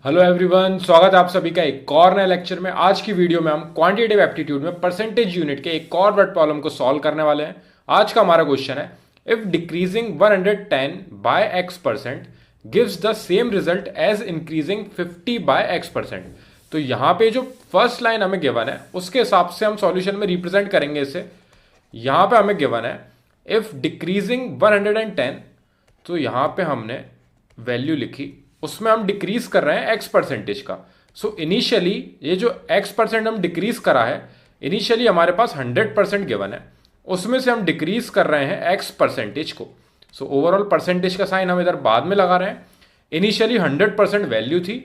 Hello everyone, स्वागत है आप सभी का एक और नए लेक्चर में। आज की वीडियो में हम क्वांटिटेटिव एप्टीट्यूड में परसेंटेज यूनिट के एक और वर्ड प्रॉब्लम को सॉल्व करने वाले हैं। आज का हमारा क्वेश्चन है, if decreasing 110 by x percent gives the same result as increasing 50 by x percent. तो यहाँ पे जो फर्स्ट लाइन हमें गिवन है उसके हिसाब से हम सॉल्यूशन में रिप्रेजेंट करेंगे इसे। यहाँ पे हमें गिवन है इफ डिक्रीजिंग 110, तो यहाँ पे हमने वैल्यू लिखी, उसमें हम डिक्रीज कर रहे हैं x परसेंटेज का। सो इनिशियली ये जो x परसेंट हम डिक्रीज करा है, इनिशियली हमारे पास 100% गिवन है, उसमें से हम डिक्रीज कर रहे हैं x परसेंटेज को। सो ओवरऑल परसेंटेज का साइन हम इधर बाद में लगा रहे हैं। इनिशियली 100% वैल्यू थी,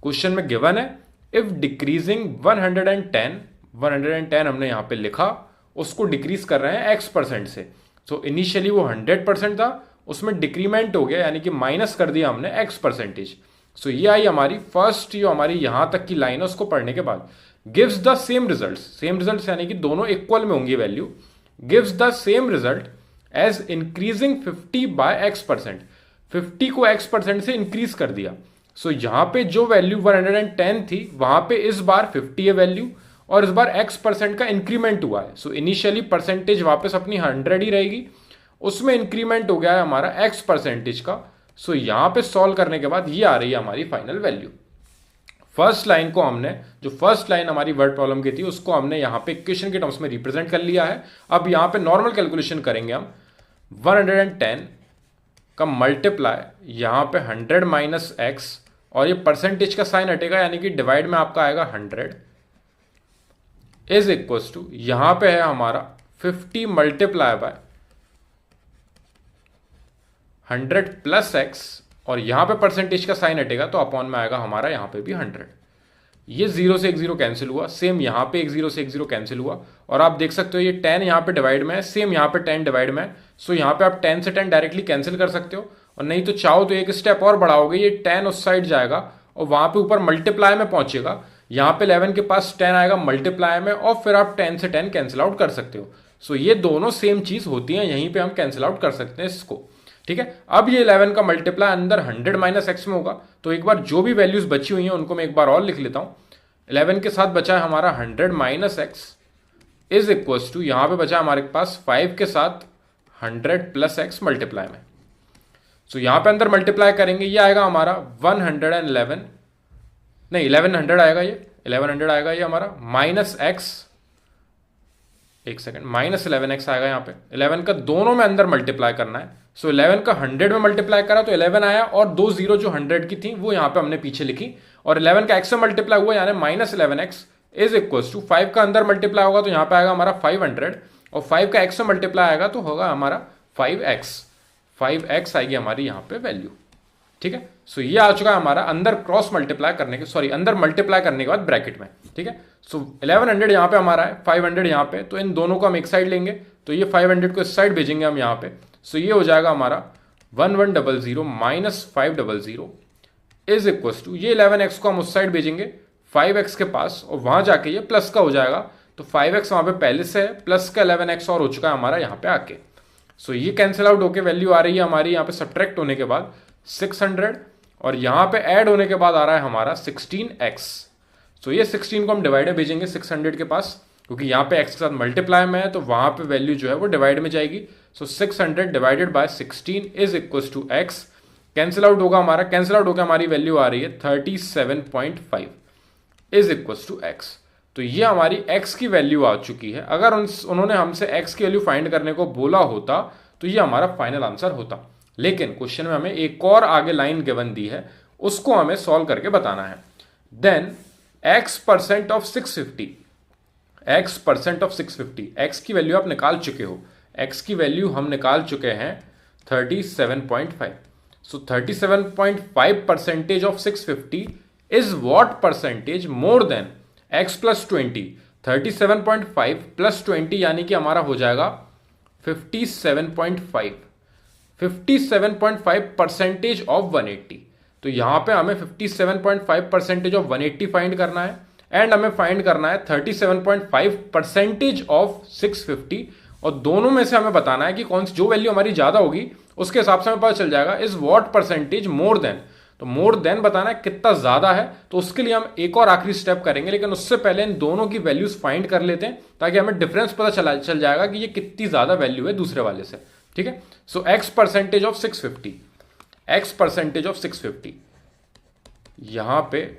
क्वेश्चन में गिवन है इफ डिक्रीजिंग 110 हमने यहाँ पे लिखा, उसको डिक्रीज कर रहे हैं x परसेंट से। सो इनिशियली वो 100% था, उसमें डिक्रीमेंट हो गया, यानी कि माइनस कर दिया हमने x परसेंटेज। सो ये आई हमारी फर्स्ट, जो हमारी यहां तक की लाइन है उसको पढ़ने के बाद। गिव्स द सेम रिजल्ट यानी कि दोनों इक्वल में होंगी value. Gives the same result as increasing 50 by x percent, 50 को x परसेंट से इंक्रीज कर दिया। सो यहां पे जो वैल्यू 110 थी वहां पे इस बार 50 है वैल्यू, और इस बार x परसेंट का इंक्रीमेंट हुआ है। सो इनिशियली परसेंटेज वापस अपनी 100 ही रहेगी, उसमें इंक्रीमेंट हो गया है हमारा x परसेंटेज का। सो यहां पे सॉल्व करने के बाद ये आ रही है हमारी फाइनल वैल्यू। फर्स्ट लाइन को हमने, जो फर्स्ट लाइन हमारी वर्ड प्रॉब्लम की थी, उसको हमने यहां पे इक्वेशन के टर्म्स में रिप्रेजेंट कर लिया है। अब यहां पे नॉर्मल कैलकुलेशन करेंगे हम। 110 का मल्टीप्लाई यहां पे 100 माइनस x, और ये परसेंटेज का साइन हटेगा, यानी कि डिवाइड में आपका आएगा 100 इज इक्वल टू, यहां पे है हमारा 50 मल्टीप्लाई बाय 100 प्लस x, और यहां पे परसेंटेज का साइन हटेगा तो अपॉन में आएगा हमारा यहां पे भी 100। ये 0 से एक 0 कैंसिल हुआ, सेम यहां पे एक 0 से एक 0 कैंसिल हुआ, और आप देख सकते हो ये 10 यहां पे डिवाइड में है, सेम यहां पे 10 डिवाइड में है। सो यहां पे आप 10 से 10 डायरेक्टली कैंसिल कर सकते हो, और नहीं तो चाहो तो एक स्टेप और बढ़ाओगे, ये 10 उस साइड जाएगा और वहां पे ऊपर मल्टीप्लाई में पहुंचेगा। यहां पे 11 के पास 10 आएगा मल्टीप्लाई में, और फिर आप 10 से 10 कैंसिल आउट कर सकते हो। सो ये दोनों सेम चीज होती है, यहीं पे हम कैंसिल आउट कर सकते हैं इसको। ठीक है, अब ये 11 का मल्टीप्लाई अंदर 100 माइनस एक्स में होगा, तो एक बार जो भी वैल्यूज बची हुई हैं उनको मैं एक बार और लिख लेता हूं। 11 के साथ बचा है हमारा 100 minus x is equal to, यहां पे बचा हमारे पास 5 के साथ 100 प्लस एक्स मल्टीप्लाई में। सो यहां पे अंदर मल्टीप्लाई करेंगे, ये आएगा हमारा 111, नहीं 1100 आएगा, ये 1100 आएगा ये हमारा, माइनस एक्स, एक सेकंड, माइनस 11x आएगा। यहाँ पे 11 का दोनों में अंदर मल्टीप्लाई करना है। सो 11 का 100 में मल्टीप्लाई करा तो 11 आया, और दो जीरो जो 100 की थी वो यहाँ पे हमने पीछे लिखी, और 11 का x में मल्टीप्लाई हुआ यानी minus 11x is equal to 5 का अंदर मल्टीप्लाई होगा तो यहाँ पे आएगा हमारा 500, और 5 का x में मल्टीप्लाई आएगा तो होगा हमारा 5x आएगी हमारी यहाँ पे वैल्यू। ठीक है, सो ये आ चुका है हमारा अंदर क्रॉस मल्टीप्लाई करने के, सॉरी अंदर मल्टीप्लाई करने के बाद ब्रैकेट में। ठीक है, सो 1100 यहाँ पे हमारा है, 500 यहाँ पे, तो इन दोनों को हम एक साइड लेंगे, तो ये 500 को इस साइड भेजेंगे हम यहाँ पे। सो ये हो जाएगा हमारा 1100 माइनस 500 इज इक्वल टू, ये 11x को हम उस साइड भेजेंगे 5x के पास, और वहां जाके ये प्लस का हो जाएगा, तो 5x वहां पे पहले से है, प्लस का 11x और हो चुका है हमारा यहाँ पे आके। सो ये कैंसिल आउट होके वैल्यू आ रही है हमारी यहाँ पे सब्ट्रैक्ट होने के बाद 600, और यहां पे ऐड होने के बाद आ रहा है हमारा 16x। सो ये 16 को हम डिवाइड में भेजेंगे 600 के पास, क्योंकि यहां पे x के साथ मल्टीप्लाई में है तो वहां पे वैल्यू जो है वो डिवाइड में जाएगी। So 600 divided by 16 is equal to x, cancel out होगा हमारा, कैंसिल आउट होकर हमारी वैल्यू आ रही है 37.5 इज इक्वल टू x। तो ये हमारी x की वैल्यू आ चुकी है। अगर उन्होंने हमसे x की वैल्यू फाइंड करने को बोला होता तो ये हमारा फाइनल आंसर होता, लेकिन क्वेश्चन में हमें एक और आगे लाइन गिवन दी है, उसको हमें सॉल्व करके बताना है। Then x percent of 650, x percent of 650, x की वैल्यू आप निकाल चुके हो, x की वैल्यू हम निकाल चुके हैं 37.5। सो 37.5 percentage of 650 is what percentage more than x plus 20। 37.5 plus 20 यानी कि हमारा हो जाएगा 57.5, 57.5 परसेंटेज ऑफ 180। तो यहां पे हमें 57.5 परसेंटेज ऑफ 180 फाइंड करना है, एंड हमें फाइंड करना है 37.5 परसेंटेज ऑफ 650, और दोनों में से हमें बताना है कि कौन सी जो वैल्यू हमारी ज्यादा होगी उसके हिसाब से हमें पता चल जाएगा is what percentage more than. तो मोर देन बताना है कितना ज्यादा है, तो उसके लिए हम एक और आखिरी स्टेप करेंगे, लेकिन उससे पहले इन दोनों की वैल्यूज फाइंड कर लेते हैं ताकि हमें डिफरेंस पता चल जाएगा कि ये कितनी ज्यादा वैल्यू है दूसरे वाले से। ठीक है, सो x percentage of 650, x percentage of 650, यहां पे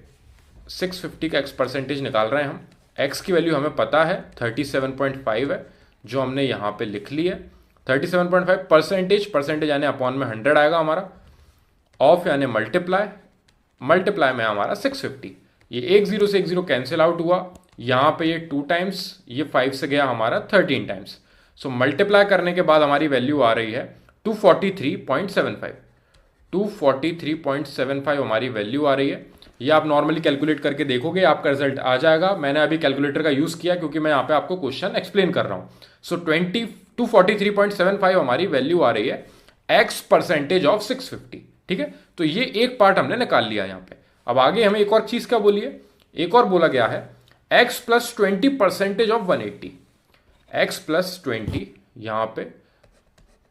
650 का x परसेंटेज निकाल रहे हैं हम। x की वैल्यू हमें पता है 37.5 है, जो हमने यहां पे लिख ली है 37.5। परसेंटेज यानी अपॉन में 100 आएगा हमारा, ऑफ यानी मल्टीप्लाई में हमारा 650। ये एक जीरो से एक जीरो कैंसिल आउट हुआ, यहां पे ये 2 टाइम्स, ये 5 से गया हमारा 13 टाइम्स। सो मल्टीप्लाई करने के बाद हमारी वैल्यू आ रही है 243.75। 243.75 हमारी वैल्यू आ रही है। ये आप नॉर्मली कैलकुलेट करके देखोगे, आपका रिजल्ट आ जाएगा। मैंने अभी कैलकुलेटर का यूज किया क्योंकि मैं यहाँ पे आपको क्वेश्चन एक्सप्लेन कर रहा हूँ। सो 243.75 हमारी वैल्यू आ रही है x परसेंटेज ऑफ 650। ठीक है, तो ये एक पार्ट हमने निकाल लिया यहाँ पे। अब आगे हमें एक और चीज क्या बोलिए, एक और बोला गया है x plus 20 percentage of 180। x plus 20, यहां पे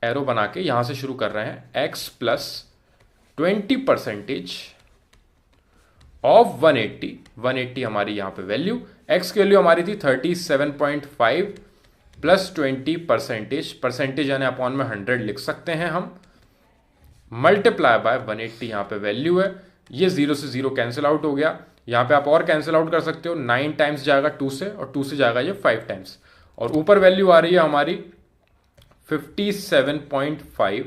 एरो बना के यहां से शुरू कर रहे हैं, x प्लस 20 परसेंटेज ऑफ 180। 180 हमारी यहां पे वैल्यू, x की वैल्यू हमारी थी 37.5 प्लस 20 परसेंटेज यानी अपॉन में 100 लिख सकते हैं हम, मल्टीप्लाई बाय 180 यहां पे वैल्यू है। ये 0 से 0 कैंसिल आउट हो गया, यहां पे आप और कैंसिल आउट कर सकते हो, 9 टाइम्स जाएगा 2 से, और 2 से जाएगा ये 5 टाइम्स, और ऊपर वैल्यू आ रही है हमारी 57.5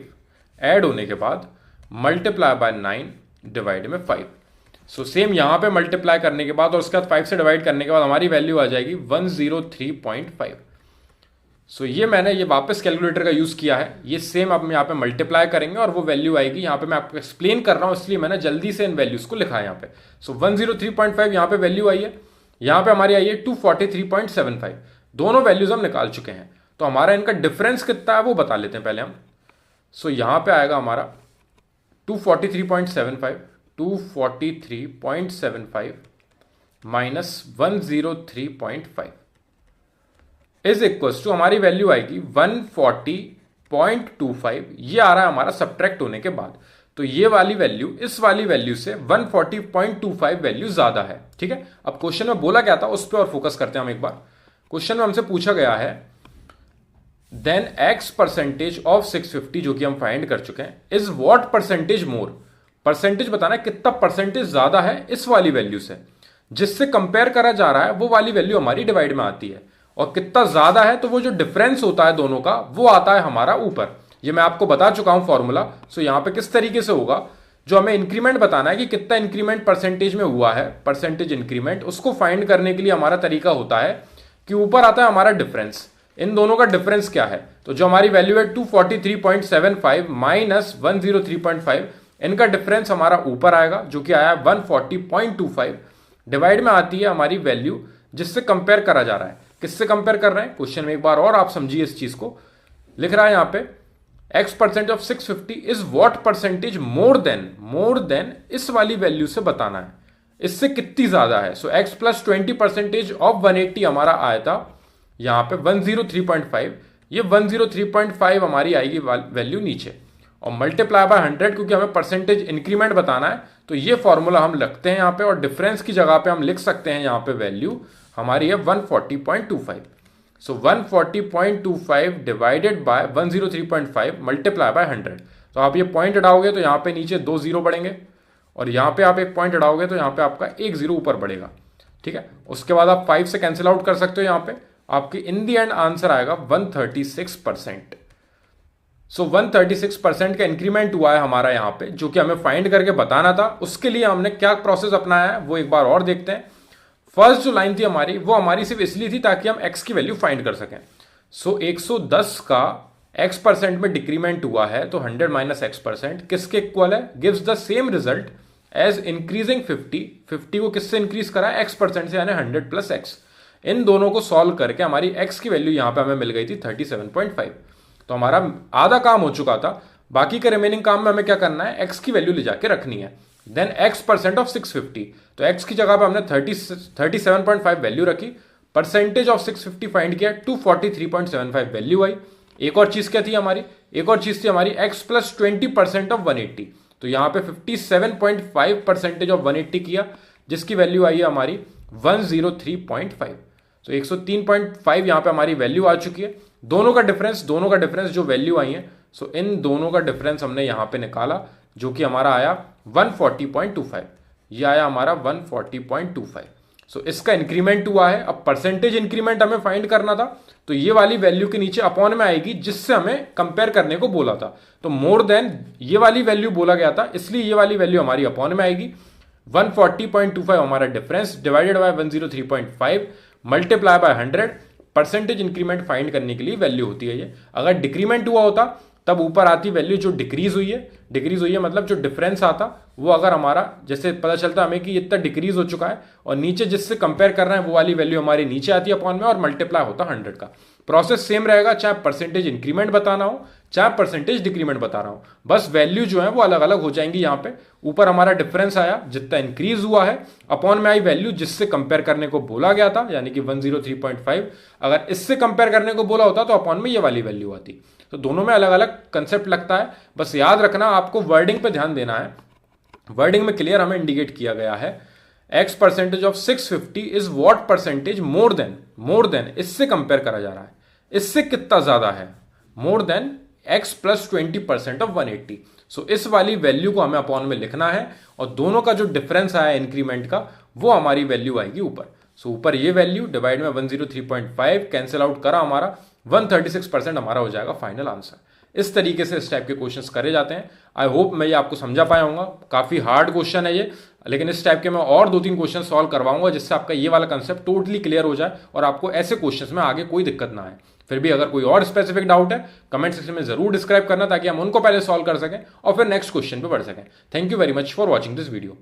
ऐड होने के बाद मल्टीप्लाई बाय 9 डिवाइड में 5। सो सेम यहां पे मल्टीप्लाई करने के बाद और उसके बाद 5 से डिवाइड करने के बाद हमारी वैल्यू आ जाएगी 103.5। सो ये मैंने ये वापस कैलकुलेटर का यूज किया है, ये सेम अब हम यहाँ पे मल्टीप्लाई करेंगे और वो वैल्यू आएगी। यहाँ पे मैं आपको एक्सप्लेन कर रहा हूँ इसलिए मैंने जल्दी से इन वैल्यूज को लिखा है यहाँ पे। सो 103.5 यहाँ पे वैल्यू आई है, यहाँ पे हमारी आई है 243.75। दोनों वैल्यूज हम निकाल चुके हैं, तो हमारा इनका डिफरेंस कितना है वो बता लेते हैं पहले हम। सो यहाँ पे आएगा हमारा 243.75 माइनस 103.5 इज इक्वल टू हमारी वैल्यू आएगी 140.25। ये आ रहा है हमारा सब्ट्रैक्ट होने के बाद, तो ये वाली वैल्यू इस वाली वैल्यू से 140.25 वैल्यू ज्यादा है। ठीक है, अब क्वेश्चन में बोला क्या था उस पर और फोकस करते हैं हम एक बार। क्वेश्चन में हमसे पूछा गया है देन x परसेंटेज ऑफ 650, जो कि हम फाइंड कर चुके हैं, is what percentage more. Percentage बताना है कितना परसेंटेज ज्यादा है इस वाली वैल्यू से, जिससे कंपेयर करा जा रहा है वो वाली वैल्यू हमारी डिवाइड में आती है, और कितना ज्यादा है तो वो जो डिफरेंस होता है दोनों का वो आता है हमारा ऊपर। ये मैं आपको बता चुका हूं फॉर्मूला। सो यहां पे किस तरीके से होगा, जो हमें इंक्रीमेंट बताना है कि कितना इंक्रीमेंट परसेंटेज में हुआ है, परसेंटेज इंक्रीमेंट, उसको फाइंड करने के लिए हमारा तरीका होता है कि ऊपर आता है हमारा डिफरेंस, इन दोनों का डिफरेंस क्या है। तो जो हमारी वैल्यू है 243.75 माइनस 103.5, इनका डिफरेंस हमारा ऊपर आएगा जो कि आया 140.25, डिवाइड में आती है हमारी वैल्यू जिससे कंपेयर करा जा रहा है। किससे कंपेयर कर रहे हैं, क्वेश्चन में एक बार और आप समझिए इस चीज को। लिख रहा है यहां पे x percentage of 650 is what percentage more than इस वाली वैल्यू से बताना है, इससे कितनी ज्यादा है। सो x प्लस 20 परसेंटेज ऑफ 180 हमारा आया था यहां पे 103.5, ये 103.5 हमारी आएगी वैल्यू नीचे, और मल्टीप्लाई बाय 100 क्योंकि हमें परसेंटेज इंक्रीमेंट बताना है, तो ये फॉर्मूला हम लगते हैं यहां पे, और डिफरेंस की जगह पे हम लिख सकते हैं यहां पे वैल्यू हमारी है 140.25। सो 140.25 डिवाइडेड बाय 103.5 मल्टीप्लाई बाय 100। तो आप ये पॉइंट हटाओगे तो यहाँ पे नीचे 2 जीरो बढ़ेंगे, और यहाँ पे आप एक पॉइंट हटाओगे तो यहाँ पे आपका 1 जीरो ऊपर बढ़ेगा। ठीक है, उसके बाद आप 5 से कैंसिल आउट कर सकते हो, यहाँ पे आपकी इन दी एंड आंसर आएगा 136%। सो 136% का इंक्रीमेंट हुआ है हमारा यहाँ पे, जो कि हमें फाइंड करके बताना था। उसके लिए हमने क्या प्रोसेस अपनाया है वो एक बार और देखते हैं। फर्स्ट जो लाइन थी हमारी, वो हमारी सिर्फ इसलिए थी ताकि हम x की वैल्यू फाइंड कर सकें। सो 110 का x परसेंट में डिक्रीमेंट हुआ है, तो 100 माइनस x परसेंट किसके इक्वल है, gives the same result as increasing 50 को किससे इंक्रीज करा है, x परसेंट से, यानी 100 प्लस x। इन दोनों को सॉल्व करके हमारी x की वैल्यू यहां पे हमें मिल गई थी 37.5। तो हमारा आधा काम हो चुका था, बाकी के रिमेनिंग काम में हमें क्या करना है, x की वैल्यू ले जाके रखनी है। देन x परसेंट ऑफ 650, तो x की जगह पे हमने 37.5 वैल्यू रखी, परसेंटेज ऑफ 650 फाइंड किया, 243.75 वैल्यू आई। एक और चीज क्या थी हमारी, एक और चीज थी हमारी x प्लस 20% ऑफ 180। तो यहाँ पे 57.5% ऑफ 180 किया, जिसकी वैल्यू आई है हमारी 103.5। तो 103.5 यहाँ पे हमारी वैल्यू आ चुकी है। दोनों का डिफरेंस जो वैल्यू आई है, सो इन दोनों का डिफरेंस हमने यहाँ पे निकाला, जो कि हमारा आया 140.25। ये आया हमारा 140.25। सो इसका इंक्रीमेंट हुआ है। अब परसेंटेज इंक्रीमेंट हमें फाइंड करना था, तो ये वाली वैल्यू के नीचे अपॉन में आएगी, जिससे हमें कंपेयर करने को बोला था। तो मोर देन ये वाली वैल्यू बोला गया था, इसलिए ये वाली वैल्यू हमारी अपॉन में आएगी। 140.25 हमारा difference divided by 103.5 multiply by 100। Percentage increment find करने के लिए वैल्यू होती है ये। अगर डिक्रीमेंट हुआ होता तब ऊपर आती वैल्यू जो डिक्रीज हुई है मतलब जो डिफरेंस आता वो, अगर हमारा जैसे पता चलता हमें कि इतना डिक्रीज हो चुका है, और नीचे जिससे कंपेयर कर रहे हैं वो वाली वैल्यू हमारी नीचे आती है अपॉन में, और मल्टीप्लाई होता 100 का। प्रोसेस सेम रहेगा, चाहे परसेंटेज इंक्रीमेंट बताना हो चाहे परसेंटेज डिक्रीमेंट बता रहा हूं, बस वैल्यू जो है वो अलग अलग हो जाएंगी। यहाँ पे ऊपर हमारा डिफरेंस आया जितना इंक्रीज हुआ है, अपॉन में आई वैल्यू जिससे कंपेयर करने को बोला गया था, यानी कि 103.5। अगर इससे कंपेयर करने को बोला होता तो अपॉन में ये वाली वैल्यू आती। तो दोनों में अलग अलग कंसेप्ट लगता है, बस याद रखना आपको वर्डिंग पे ध्यान देना है। वर्डिंग में क्लियर हमें इंडिकेट किया गया है, x percentage of 650 is what percentage more than, इससे कंपेयर करा जा रहा है, इससे कितना ज्यादा है, more than x plus 20% of 180। सो इस वाली वैल्यू को हमें अपॉन में लिखना है, और दोनों का जो डिफरेंस आया इंक्रीमेंट का वो हमारी वैल्यू आएगी ऊपर। सो ऊपर ये वैल्यू डिवाइड में 103.5 कैंसिल आउट करा, हमारा 136% हमारा हो जाएगा फाइनल आंसर। इस तरीके से इस टाइप के क्वेश्चंस करे जाते हैं। आई होप मैं ये आपको समझा पाया हूँ। काफी हार्ड क्वेश्चन है ये, लेकिन इस टाइप के मैं और 2-3 क्वेश्चन सॉल्व करवाऊंगा, जिससे आपका ये वाला कंसेप्ट टोटली क्लियर हो जाए और आपको ऐसे क्वेश्चंस में आगे कोई दिक्कत ना आए। फिर भी अगर कोई और स्पेसिफिक डाउट है कमेंट सेक्शन में जरूर डिस्क्राइब करना, ताकि हम उनको पहले सॉल्व कर सकें और फिर नेक्स्ट क्वेश्चन पे बढ़ सकें। Thank you very much for watching this video.